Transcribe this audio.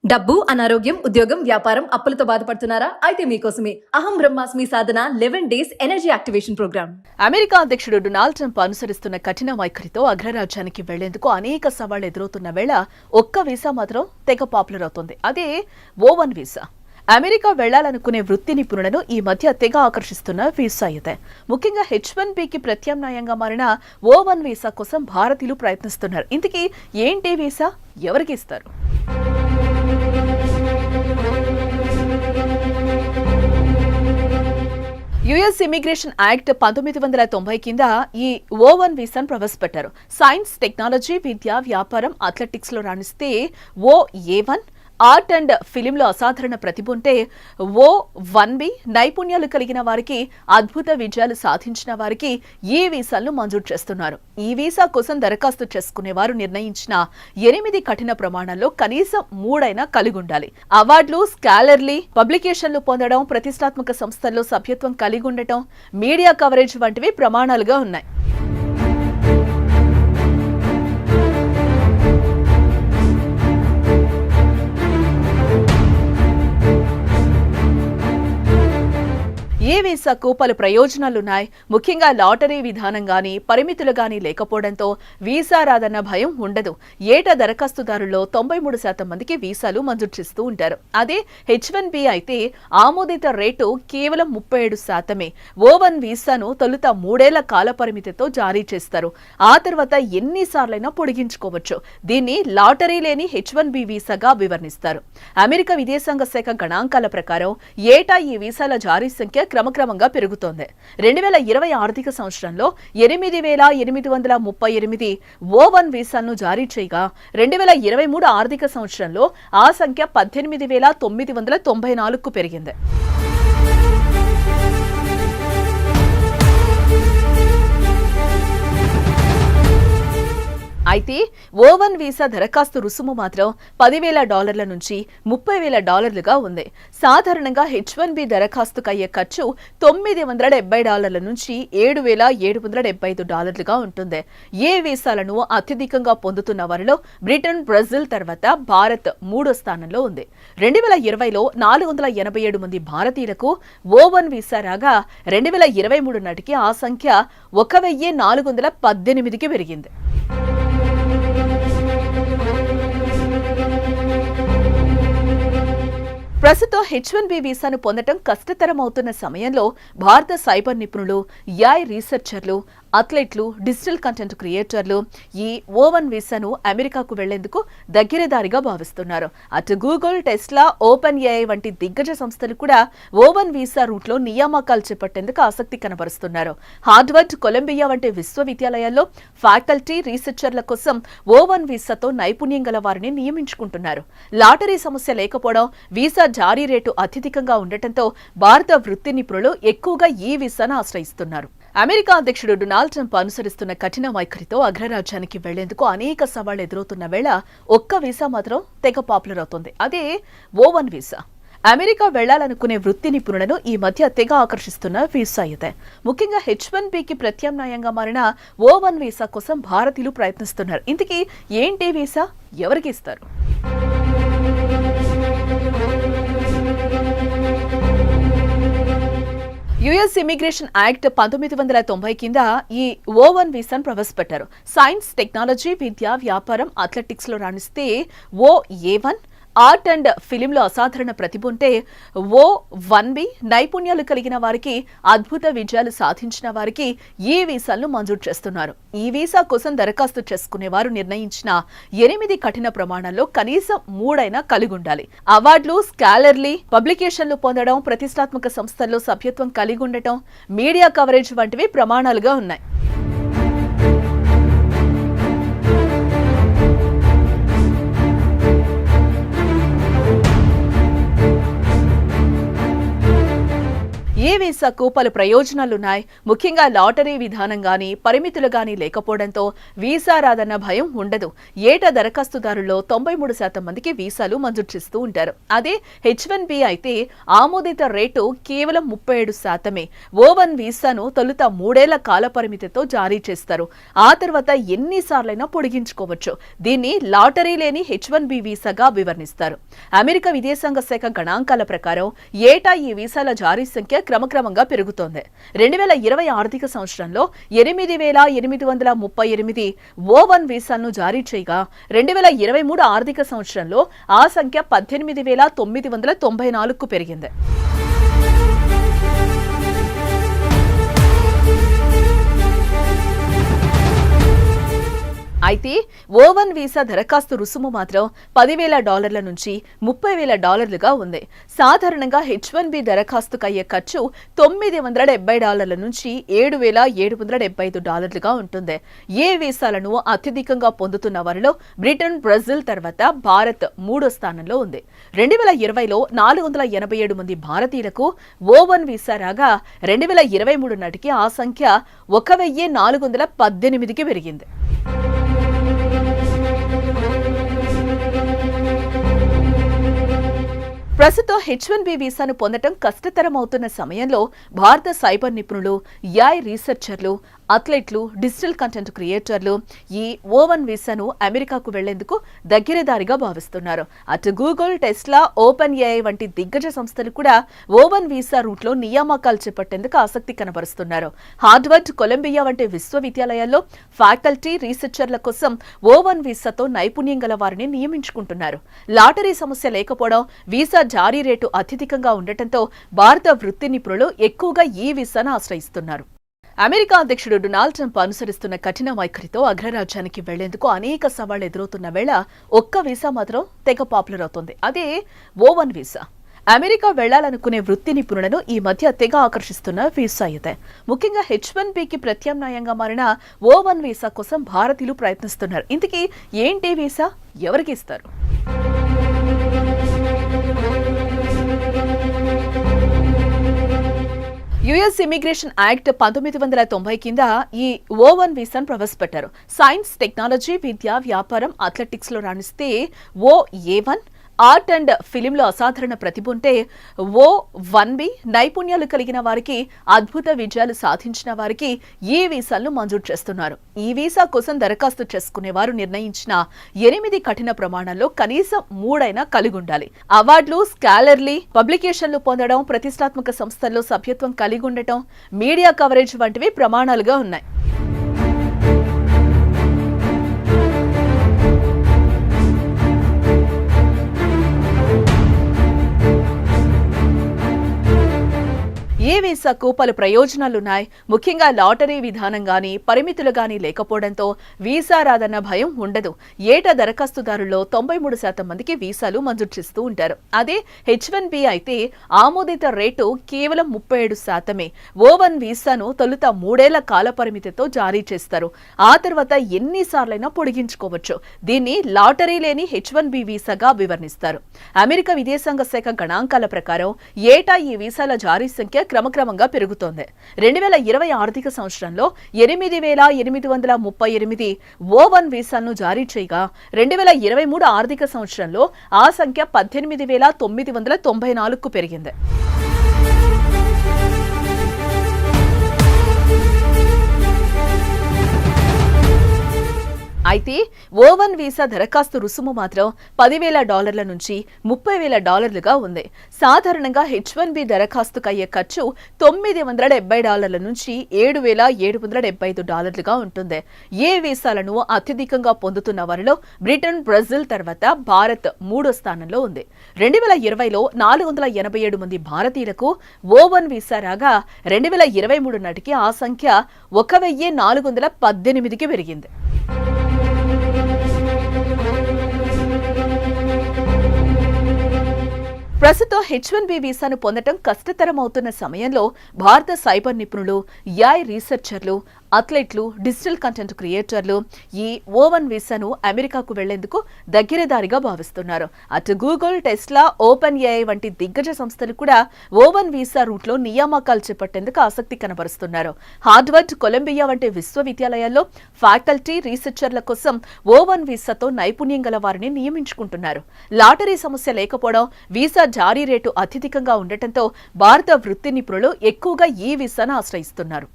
డబ్బు, అనారోగ్యం, ఉద్యోగం, వ్యాపారం, అప్పులతో బాధపడుతున్నారా? అయితే మీకోసమే అహం బ్రహ్మాస్మి సాధన 11 days energy activation programme. America అధ్యక్షుడు డొనాల్డ్ ట్రంప్ అనుసరిస్తున్న కఠిన వైఖరితో అగ్రరాజ్యానికి వెళ్లేందుకు అనేక సవాళ్లు ఎదురవుతున్న వేళ ఒక్క వీసా మాత్రం తెగ పాపులర్ అవుతుంది. అదే O1 వీసా. అమెరికా వెళ్లాలనుకునే వృత్తి నిపుణులను ఈ మధ్య తెగ ఆకర్షిస్తున్న వీసా ఇదే. ముఖ్యంగా H1Bకి ప్రత్యామ్నాయంగా మారిన O1 వీసా కోసం భారతీయులు ప్రయత్నిస్తున్నారు. ఇంతకీ ఏంటి వీసా, ఎవరికి ఇస్తారు? యుఎస్ ఇమిగ్రేషన్ యాక్ట్ 1990 కింద ఈ O1 వీసాను ప్రవేశపెట్టారు. సైన్స్, టెక్నాలజీ, విద్య, వ్యాపారం, అథ్లెటిక్స్ లో రాణిస్తే OA1, ఆర్ట్ అండ్ ఫిలింలో అసాధారణ ప్రతిభ ఉంటే O1B, నైపుణ్యాలు కలిగిన వారికి, అద్భుత విజయాలు సాధించిన వారికి ఈ వీసాలను మంజూరు చేస్తున్నారు. ఈ వీసా కోసం దరఖాస్తు చేసుకునే వారు నిర్ణయించిన 8 కఠిన ప్రమాణాల్లో కనీసం 3 కలిగి ఉండాలి. అవార్డులు, స్కాలర్లీ పబ్లికేషన్లు పొందడం, ప్రతిష్టాత్మక సంస్థల్లో సభ్యత్వం కలిగి ఉండటం, మీడియా కవరేజ్ వంటివి ప్రమాణాలుగా ఉన్నాయి. ఈ వీసాకు పలు ప్రయోజనాలున్నాయి. ముఖ్యంగా లాటరీ విధానం గానీ, పరిమితులు గానీ లేకపోవడంతో వీసా రాదన్న భయం ఉండదు. ఏటా దరఖాస్తుదారుల్లో 93% మందికి వీసాలు మంజూరు చేస్తూ ఉంటారు. అదే H1B అయితే ఆమోదిత రేటు కేవలం 37%. O1 వీసాను తొలుత 3 ఏళ్ల కాల పరిమితితో జారీ చేస్తారు. ఆ తర్వాత ఎన్నిసార్లైనా పొడిగించుకోవచ్చు. దీన్ని లాటరీ లేని H1B వీసాగా వివరణిస్తారు. అమెరికా విదేశాంగ శాఖ గణాంకాల ప్రకారం ఏటా ఈ వీసాల జారీ సంఖ్య క్రమక్రమంగా పెరుగుతోంది. 2020 ఆర్థిక సంవత్సరంలో 8,838 O1 వీసాలను జారీ చేయగా 2023 ఆర్థిక సంవత్సరంలో ఆ సంఖ్య 18,994కు పెరిగింది. అయితే O1 వీసా దరఖాస్తు రుసుము మాత్రం $10,000 నుంచి $30,000గా ఉంది. సాధారణంగా H1B దరఖాస్తుకు అయ్యే ఖర్చు $970 నుంచి $7,775గా ఉంటుంది. ఏ వీసాలను అత్యధికంగా పొందుతున్న వారిలో బ్రిటన్, బ్రెజిల్ తర్వాత భారత్ 3వ స్థానంలో ఉంది. 2020లో 487 మంది భారతీయులకు O1 వీసా రాగా 2023 నాటికి ఆ సంఖ్య 1,418కి పెరిగింది. ప్రస్తుతం H1B వీసాను పొందటం కష్టతరం అవుతున్న సమయంలో భారత సైబర్ నిపుణులు, AI రీసెర్చర్లు, అథ్లెట్లు, డిజిటల్ కంటెంట్ క్రియేటర్లు ఈ O1 వీసాను అమెరికాకు వెళ్లేందుకు దగ్గరదారిగా భావిస్తున్నారు. అటు గూగుల్, టెస్లా, OpenAI వంటి దిగ్గజ సంస్థలు కూడా O1 వీసా రూట్లో నియామకాలు చేపట్టేందుకు ఆసక్తి కనబరుస్తున్నారు. హార్వర్డ్, కొలంబియా వంటి విశ్వవిద్యాలయాల్లో ఫ్యాకల్టీ, రీసెర్చర్ల కోసం O1 వీసాతో నైపుణ్యం గల వారిని నియమించుకుంటున్నారు. లాటరీ సమస్య లేకపోవడం, వీసా జారీ రేటు అత్యధికంగా ఉండటంతో భారత వృత్తి నిపుణులు ఎక్కువగా ఈ వీసాను ఆశ్రయిస్తున్నారు. అమెరికా అధ్యక్షుడు డొనాల్డ్ ట్రంప్ అనుసరిస్తున్న కఠిన వైఖరితో అగ్రరాజ్యానికి వెళ్లేందుకు అనేక సవాళ్లు ఎదురవుతున్న వేళ ఒక్క వీసా మాత్రం తెగ పాపులర్ అవుతుంది. అదే O1 వీసా. అమెరికా వెళ్లాలనుకునే వృత్తి నిపుణులను ఈ మధ్య తెగ ఆకర్షిస్తున్న వీసా ఇదే. ముఖ్యంగా H1Bకి ప్రత్యామ్నాయంగా మారిన O1 వీసా కోసం భారతీయులు ప్రయత్నిస్తున్నారు. ఇంతకీ ఏంటి వీసా, ఎవరికి ఇస్తారు? యుఎస్ ఇమిగ్రేషన్ యాక్ట్ 1990 కింద ఈ O1 వీసాను ప్రవేశపెట్టారు. సైన్స్, టెక్నాలజీ, విద్య, వ్యాపారం, అథ్లెటిక్స్ లో రాణిస్తే OA1, ఆర్ట్ అండ్ ఫిలింలో అసాధారణ ప్రతిభ ఉంటే O1B, నైపుణ్యాలు కలిగిన వారికి, అద్భుత విజయాలు సాధించిన వారికి ఈ వీసాలను మంజూరు చేస్తున్నారు. ఈ వీసా కోసం దరఖాస్తు చేసుకునే వారు నిర్ణయించిన 8 కఠిన ప్రమాణాల్లో కనీసం 3 కలిగి ఉండాలి. అవార్డులు, స్కాలర్లీ పబ్లికేషన్లు పొందడం, ప్రతిష్టాత్మక సంస్థల్లో సభ్యత్వం కలిగి ఉండటం, మీడియా కవరేజ్ వంటివి ప్రమాణాలుగా ఉన్నాయి. ఈ ఏ వీసాకు పలు ప్రయోజనాలున్నాయి. ముఖ్యంగా లాటరీ విధానం గానీ పరిమితులు గానీ లేకపోవడంతో వీసా రాదన్న భయం ఉండదు. ఏటా దరఖాస్తుదారుల్లో 93% మందికి వీసాలు మంజూరు చేస్తూ ఉంటారు. అదే H1B అయితే ఆమోదిత రేటు కేవలం 37%. O1 వీసాను తొలుత 3 ఏళ్ల కాల పరిమితితో జారీ చేస్తారు. ఆ తర్వాత ఎన్నిసార్లైనా పొడిగించుకోవచ్చు. దీన్ని లాటరీ లేని H1B వీసాగా వివరణిస్తారు. అమెరికా విదేశాంగ శాఖ గణాంకాల ప్రకారం ఏటా ఈ వీసాల జారీ సంఖ్య క్రమక్రమంగా పెరుగుతోంది. 2020 ఆర్థిక సంవత్సరంలో 8,838 O1 వీసాలను జారీ చేయగా 2023 ఆర్థిక సంవత్సరంలో ఆ సంఖ్య 18,994కు పెరిగింది. అయితే O1 వీసా దరఖాస్తు రుసుము మాత్రం $10,000 నుంచి $30,000గా ఉంది. సాధారణంగా H1B దరఖాస్తుకు అయ్యే ఖర్చు $970 నుంచి $7,775గా ఉంటుంది. ఏ వీసాలను అత్యధికంగా పొందుతున్న వారిలో బ్రిటన్, బ్రెజిల్ తర్వాత భారత్ 3వ స్థానంలో ఉంది. 2020లో 487 మంది భారతీయులకు O1 వీసా రాగా 2023 నాటికి ఆ సంఖ్య 1,418కి పెరిగింది. ప్రస్తుతం H1B వీసాను పొందటం కష్టతరమవుతున్న సమయంలో భారత సైబర్ నిపుణులు, AI రీసెర్చర్లు, అథ్లెట్లు, డిజిటల్ కంటెంట్ క్రియేటర్లు ఈ O1 వీసాను అమెరికాకు వెళ్లేందుకు దగ్గరదారిగా భావిస్తున్నారు. అటు గూగుల్, టెస్లా, ఓపెన్ AI వంటి దిగ్గజ సంస్థలు కూడా O1 వీసా రూట్లో నియామకాలు చేపట్టేందుకు ఆసక్తి కనబరుస్తున్నారు. హార్వర్డ్, కొలంబియా వంటి విశ్వవిద్యాలయాల్లో ఫ్యాకల్టీ, రీసెర్చర్ల కోసం O1 వీసాతో నైపుణ్యం గల వారిని నియమించుకుంటున్నారు. లాటరీ సమస్య లేకపోవడం, వీసా జారీ రేటు అత్యధికంగా ఉండటంతో భారత వృత్తి నిపుణులు ఎక్కువగా ఈ వీసాను ఆశ్రయిస్తున్నారు. అమెరికా అధ్యక్షుడు డొనాల్డ్ ట్రంప్ అనుసరిస్తున్న కఠిన వైఖరితో అగ్రరాజ్యానికి వెళ్లేందుకు అనేక సవాళ్లు ఎదురవుతున్న వేళ ఒక్క వీసా మాత్రం తెగ పాపులర్ అవుతోంది. అదే O1 వీసా. అమెరికా వెళ్లాలనుకునే వృత్తి నిపుణులను ఈ మధ్య తెగ ఆకర్షిస్తున్న వీసా ఇదే. ముఖ్యంగా H1Bకి ప్రత్యామ్నాయంగా మారిన O1 వీసా కోసం భారతీయులు ప్రయత్నిస్తున్నారు. ఇంతకీ ఏంటి వీసా, ఎవరికి ఇస్తారు? యుఎస్ ఇమిగ్రేషన్ యాక్ట్ 1990 కింద ఈ O1 వీసాను ప్రవేశపెట్టారు. సైన్స్, టెక్నాలజీ, విద్య, వ్యాపారం, అథ్లెటిక్స్ లో రాణిస్తే OA1, ఆర్ట్ అండ్ ఫిలింలో అసాధారణ ప్రతిభ ఉంటే O1B, నైపుణ్యాలు కలిగిన వారికి, అద్భుత విజయాలు సాధించిన వారికి ఈ వీసాలను మంజూరు చేస్తున్నారు. ఈ వీసా కోసం దరఖాస్తు చేసుకునే వారు నిర్ణయించిన 8 కఠిన ప్రమాణాల్లో కనీసం 3 కలిగి ఉండాలి. అవార్డులు, స్కాలర్లీ పబ్లికేషన్లు పొందడం, ప్రతిష్టాత్మక సంస్థల్లో సభ్యత్వం కలిగి ఉండటం, మీడియా కవరేజ్ వంటివి ప్రమాణాలుగా ఉన్నాయి. ఏ వీసాకు పలు ప్రయోజనాలున్నాయి. ముఖ్యంగా లాటరీ విధానం గానీ పరిమితులు గానీ లేకపోవడంతో వీసా రాదన్న భయం ఉండదు. ఏటా దరఖాస్తుదారుల్లో 93% మందికి వీసాలు మంజూరు చేస్తూ ఉంటారు. అదే H1B అయితే ఆమోదిత రేటు కేవలం 37%. O1 వీసాను తొలుత 3 ఏళ్ల కాల పరిమితితో జారీ చేస్తారు. ఆ తర్వాత ఎన్నిసార్లైనా పొడిగించుకోవచ్చు. దీన్ని లాటరీ లేని H1B వీసాగా వివరణిస్తారు. అమెరికా విదేశాంగ శాఖ గణాంకాల ప్రకారం ఏటా ఈ వీసాల జారీ సంఖ్య క్రమక్రమంగా పెరుగుతోంది. 2020 ఆర్థిక సంవత్సరంలో 8,838 O1 వీసాలను జారీ చేయగా 2023 ఆర్థిక సంవత్సరంలో ఆ సంఖ్య 18,994కు పెరిగింది. అయితే O1 వీసా దరఖాస్తు రుసుము మాత్రం $10,000 నుంచి $30,000గా ఉంది. సాధారణంగా H1B దరఖాస్తుకు అయ్యే ఖర్చు $970 నుంచి $7,775గా ఉంటుంది. ఏ వీసాలను అత్యధికంగా పొందుతున్న వారిలో బ్రిటన్, బ్రెజిల్ తర్వాత భారత్ 3వ స్థానంలో ఉంది. 2020లో 487 మంది భారతీయులకు O1 వీసా రాగా 2023 నాటికి ఆ సంఖ్య 1,418కి పెరిగింది. ప్రస్తుతం H1B వీసాను పొందటం కష్టతరమవుతున్న సమయంలో భారత సైబర్ నిపుణులు, AI రీసెర్చర్లు, అథ్లెట్లు, డిజిటల్ కంటెంట్ క్రియేటర్లు ఈ O1 వీసాను అమెరికాకు వెళ్లేందుకు దగ్గరదారిగా భావిస్తున్నారు. అటు గూగుల్, టెస్లా, ఓపెన్ ఏఐ వంటి దిగ్గజ సంస్థలు కూడా O1 వీసా రూట్లో నియామకాలు చేపట్టేందుకు ఆసక్తి కనబరుస్తున్నారు. హార్వర్డ్, కొలంబియా వంటి విశ్వవిద్యాలయాల్లో ఫ్యాకల్టీ, రీసెర్చర్ల కోసం O1 వీసాతో నైపుణ్యం గల వారిని నియమించుకుంటున్నారు. లాటరీ సమస్య లేకపోవడం, వీసా జారీ రేటు అత్యధికంగా ఉండటంతో భారత వృత్తి నిపుణులు ఎక్కువగా ఈ వీసాను ఆశ్రయిస్తున్నారు.